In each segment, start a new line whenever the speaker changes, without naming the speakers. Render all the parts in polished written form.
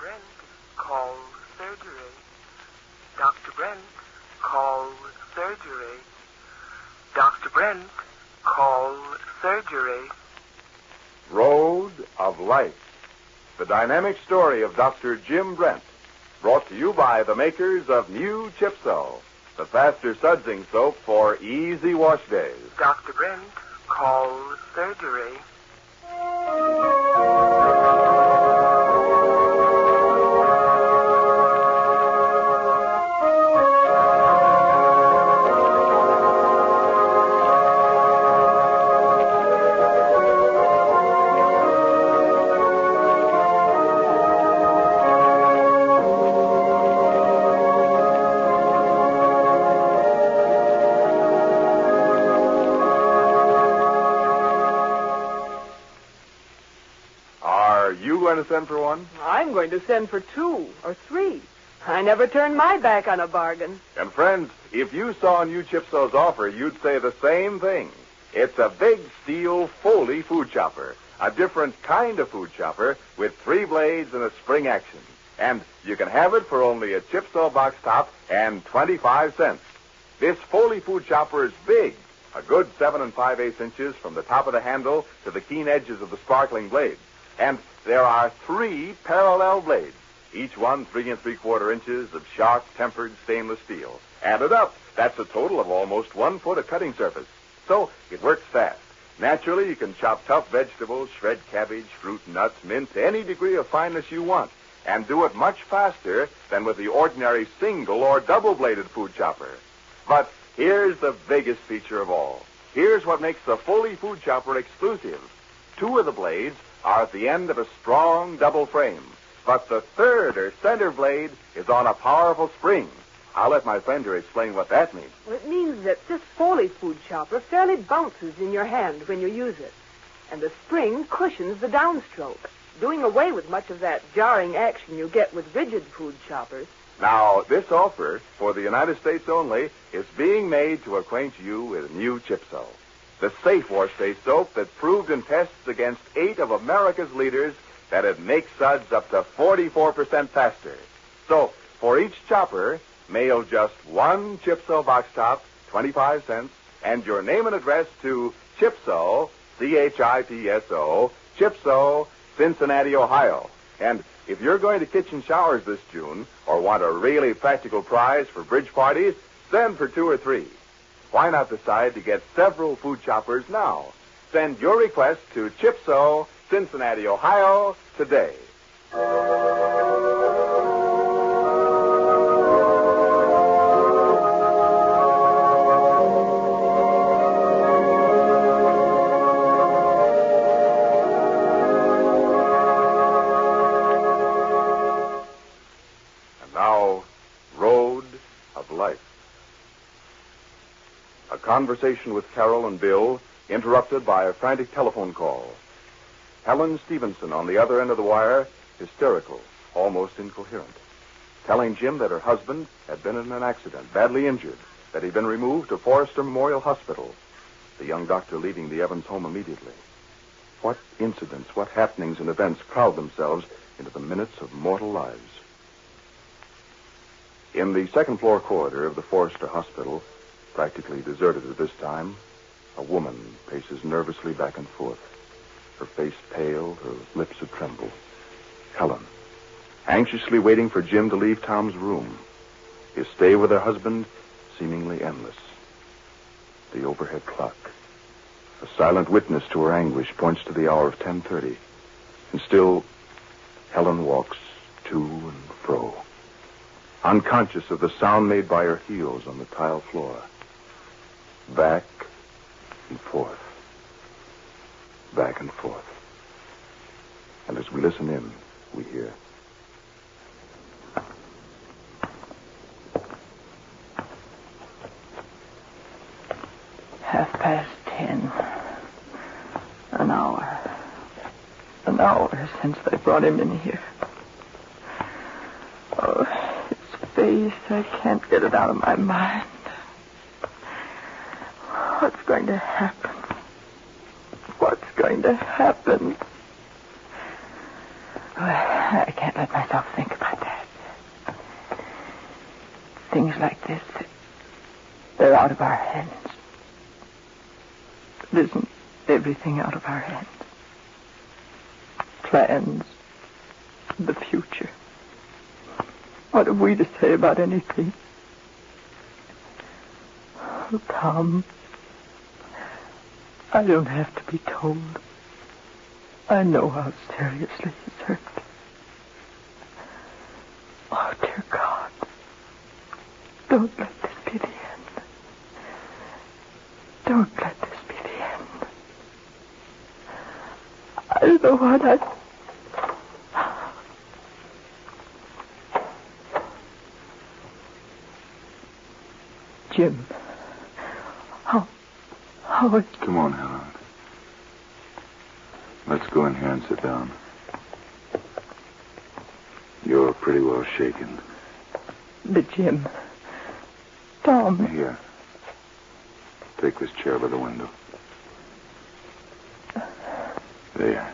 Brent, call surgery. Dr. Brent, call surgery. Dr. Brent, call surgery.
Road of Life. The dynamic story of Dr. Jim Brent. Brought to you by the makers of New Chipso, the faster sudsing soap for easy wash days.
Dr. Brent, call surgery.
To send for one?
I'm going to send for 2 or 3. I never turn my back on a bargain.
And friends, if you saw New Chipso's offer, you'd say the same thing. It's a big steel Foley food chopper, a different kind of food chopper with 3 blades and a spring action. And you can have it for only a Chipso box top and 25 cents. This Foley food chopper is big, a good 7 5/8 inches from the top of the handle to the keen edges of the sparkling blades. And there are 3 parallel blades, each one 3 3/4 inches of sharp-tempered stainless steel. Added up, that's a total of almost 1 foot of cutting surface. So it works fast. Naturally, you can chop tough vegetables, shred cabbage, fruit, nuts, mint to any degree of fineness you want, and do it much faster than with the ordinary single or double-bladed food chopper. But here's the biggest feature of all. Here's what makes the Foley food chopper exclusive. 2 of the blades are at the end of a strong double frame, but the third or center blade is on a powerful spring. I'll let my friend here explain what that means.
Well, it means that this Foley food chopper fairly bounces in your hand when you use it, and the spring cushions the downstroke, doing away with much of that jarring action you get with rigid food choppers.
Now, this offer, for the United States only, is being made to acquaint you with New Chipso, the safe wash day soap that proved in tests against 8 of America's leaders that it makes suds up to 44% faster. So, for each chopper, mail just 1 Chipso box top, 25 cents, and your name and address to Chipso, CHIPSO, Chipso, Cincinnati, Ohio. And if you're going to kitchen showers this June or want a really practical prize for bridge parties, send for 2 or 3. Why not decide to get several food choppers now? Send your request to Chipso, Cincinnati, Ohio, today. And now, Road of Life. A conversation with Carol and Bill interrupted by a frantic telephone call. Helen Stevenson on the other end of the wire, hysterical, almost incoherent, telling Jim that her husband had been in an accident, badly injured, that he'd been removed to Forrester Memorial Hospital, the young doctor leaving the Evans home immediately. What incidents, what happenings and events crowd themselves into the minutes of mortal lives? In the second-floor corridor of the Forrester Hospital, practically deserted at this time, a woman paces nervously back and forth, her face pale, her lips a tremble. Helen, anxiously waiting for Jim to leave Tom's room, his stay with her husband seemingly endless. The overhead clock, a silent witness to her anguish, points to the hour of 10:30, and still Helen walks to and fro, unconscious of the sound made by her heels on the tile floor. Back and forth. Back and forth. And as we listen in, we hear.
Half-past 10. An hour. An hour since they brought him in here. Oh, his face, I can't get it out of my mind. What's going to happen? What's going to happen? Well, I can't let myself think about that. Things like this, they're out of our hands. Isn't everything out of our hands? Plans, the future. What have we to say about anything? Oh, Tom, I don't have to be told. I know how seriously he's hurt. Oh, dear God, don't let this be the end. Don't let this be the end. I don't know what Jim, how is...
Come on, Helen. Let's go in here and sit down. You're pretty well shaken.
But Jim, Tom...
Here. Take this chair by the window. There.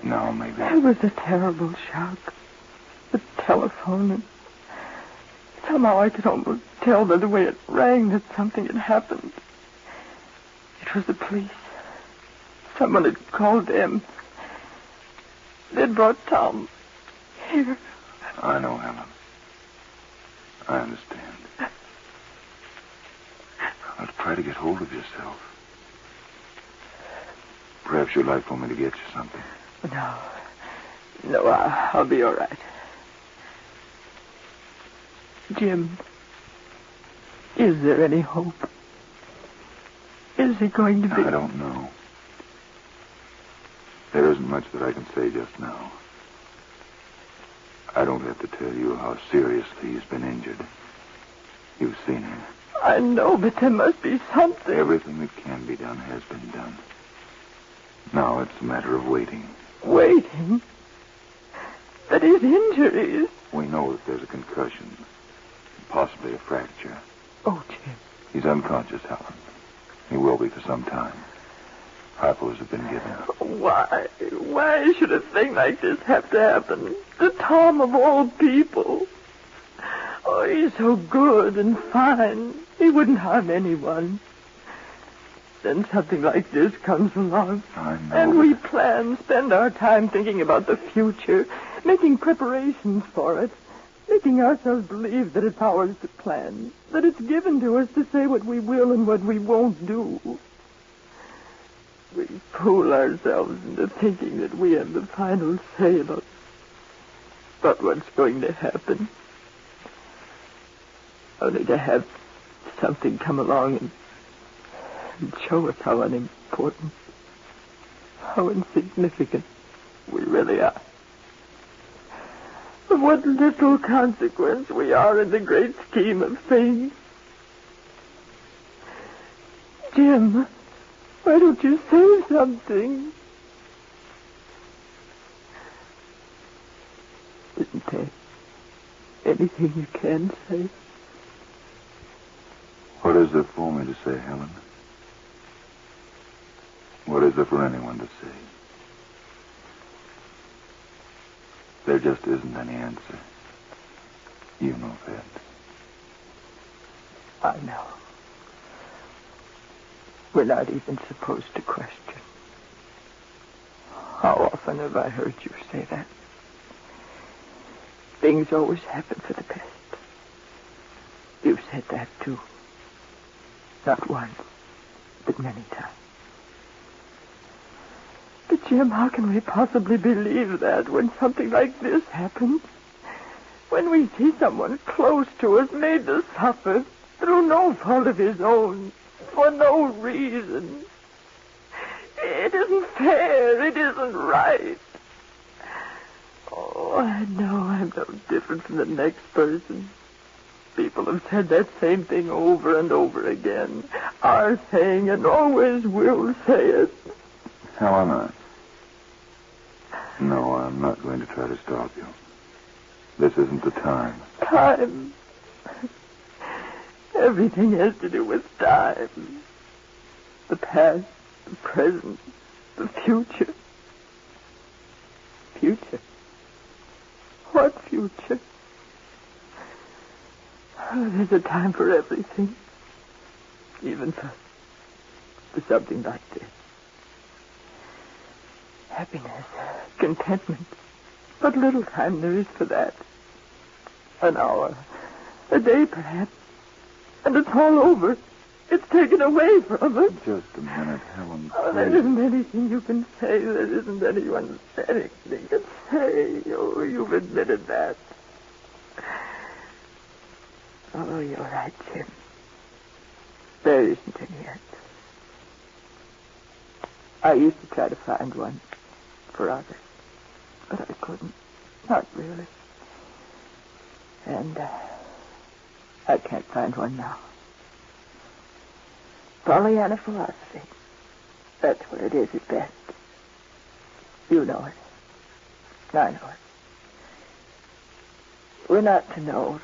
Now, maybe...
It was a terrible shock. The telephone, and somehow I could almost tell by the way it rang that something had happened. It was the police. Someone had called them. They'd brought Tom here.
I know, Helen. I understand. Now, try to get hold of yourself. Perhaps you'd like for me to get you something.
No, I'll be all right. Jim, is there any hope? Is he going to be...
I don't know. There isn't much that I can say just now. I don't have to tell you how seriously he's been injured. You've seen him.
I know, but there must be something.
Everything that can be done has been done. Now it's a matter of waiting.
Waiting? But his injuries...
We know that there's a concussion. Possibly a fracture.
Oh, Jim.
He's unconscious, Helen. He will be for some time. Hypos have been given.
Why? Why should a thing like this have to happen to Tom of all people? Oh, he's so good and fine. He wouldn't harm anyone. Then something like this comes along.
I know.
And we spend our time thinking about the future, making preparations for it, making ourselves believe that it's ours to plan, that it's given to us to say what we will and what we won't do. We fool ourselves into thinking that we have the final say about what's going to happen. Only to have something come along and show us how unimportant, how insignificant we really are. Of what little consequence we are in the great scheme of things. Jim, why don't you say something? Isn't there anything you can say?
What is there for me to say, Helen? What is there for anyone to say? There just isn't any answer. You know that.
I know. We're not even supposed to question. How often have I heard you say that? Things always happen for the best. You've said that, too. Not once, but many times. But, Jim, how can we possibly believe that when something like this happens? When we see someone close to us made to suffer through no fault of his own, for no reason. It isn't fair. It isn't right. Oh, I know I'm no different from the next person. People have said that same thing over and over again. Are saying and always will say it.
Helen, no, I'm not going to try to stop you. This isn't the time.
Time. Everything has to do with time. The past, the present, the future. Future? What future? Oh, there's a time for everything. Even for something like this. Happiness, contentment. What little time there is for that. An hour, a day perhaps. And it's all over. It's taken away from us.
Just a minute, Helen.
Oh, there isn't anything you can say. There isn't anyone anything to say. Oh, you've admitted that. Oh, you're right, Jim. There isn't any yet. I used to try to find one for others, but I couldn't. Not really. And I can't find one now. Pollyanna philosophy. That's what it is at best. You know it. I know it. We're not to know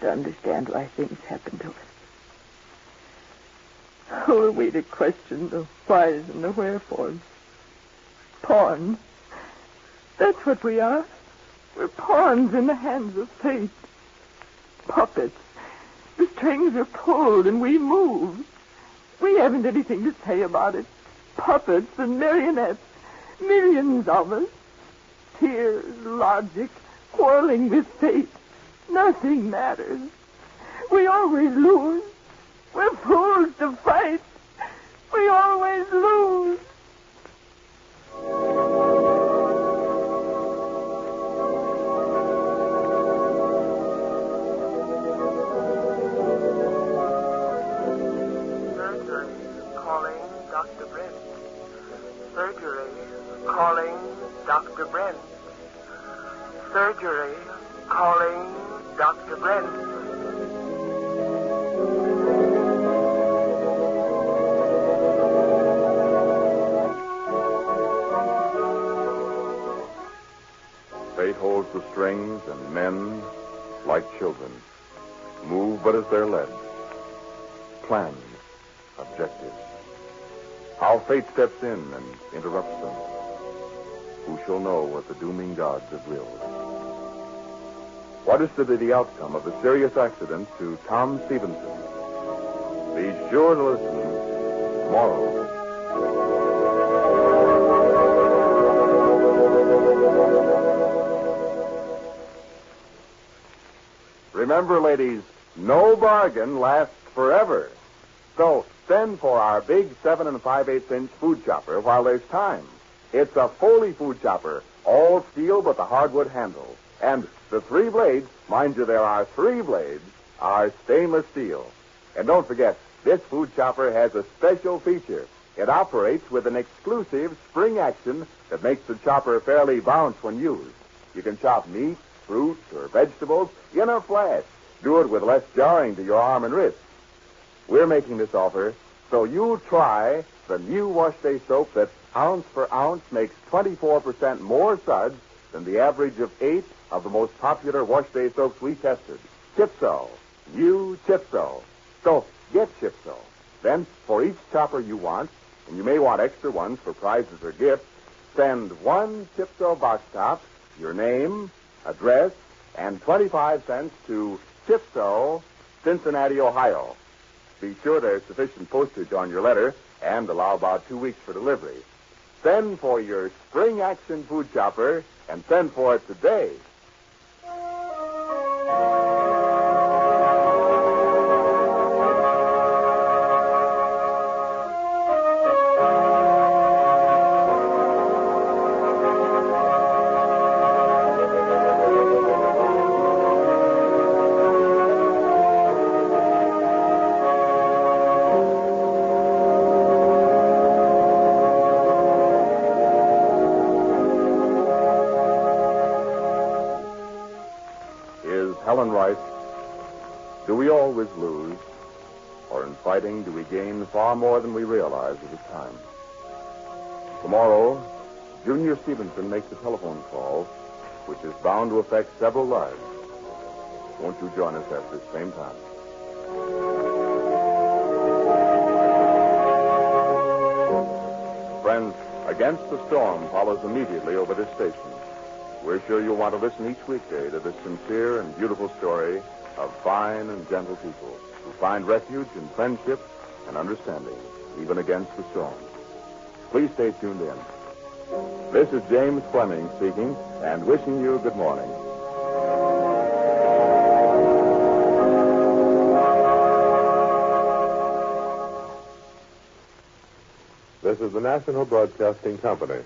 to understand why things happen to us. Who are we to question the whys and the wherefores? Pawns. That's what we are. We're pawns in the hands of fate. Puppets. The strings are pulled and we move. We haven't anything to say about it. Puppets and marionettes. Millions of us. Tears, logic, quarreling with fate. Nothing matters. We always lose. We're fools to fight. We always lose.
Surgery calling Dr. Brent. Surgery calling Dr. Brent. Surgery calling Dr. Brent.
Fate holds the strings, and men, like children, move but as they're led. Plans, objectives. How fate steps in and interrupts them. Who shall know what the dooming gods have willed? What is to be the outcome of the serious accident to Tom Stevenson? Be sure to listen tomorrow. Remember, ladies, no bargain lasts forever. So send for our big 7 5/8-inch food chopper while there's time. It's a Foley food chopper, all steel but the hardwood handle. And the 3 blades, mind you, there are 3 blades, are stainless steel. And don't forget, this food chopper has a special feature. It operates with an exclusive spring action that makes the chopper fairly bounce when used. You can chop meat, fruit, or vegetables in a flash. Do it with less jarring to your arm and wrist. We're making this offer so you try the new wash day soap that ounce for ounce makes 24% more suds than the average of 8 of the most popular wash day soaps we tested. Chipso. New Chipso. So get Chipso. Then for each chopper you want, and you may want extra ones for prizes or gifts, send 1 Chipso box top, your name, address, and 25 cents to Chipso, Cincinnati, Ohio. Be sure there's sufficient postage on your letter and allow about 2 weeks for delivery. Send for your spring action food chopper and send for it today. Helen writes, do we always lose? Or in fighting, do we gain far more than we realize at the time? Tomorrow, Junior Stevenson makes a telephone call, which is bound to affect several lives. Won't you join us at this same time? Friends, Against the Storm follows immediately over this station. We're sure you'll want to listen each weekday to this sincere and beautiful story of fine and gentle people who find refuge in friendship and understanding, even against the storm. Please stay tuned in. This is James Fleming speaking and wishing you good morning.
This is the National Broadcasting Company.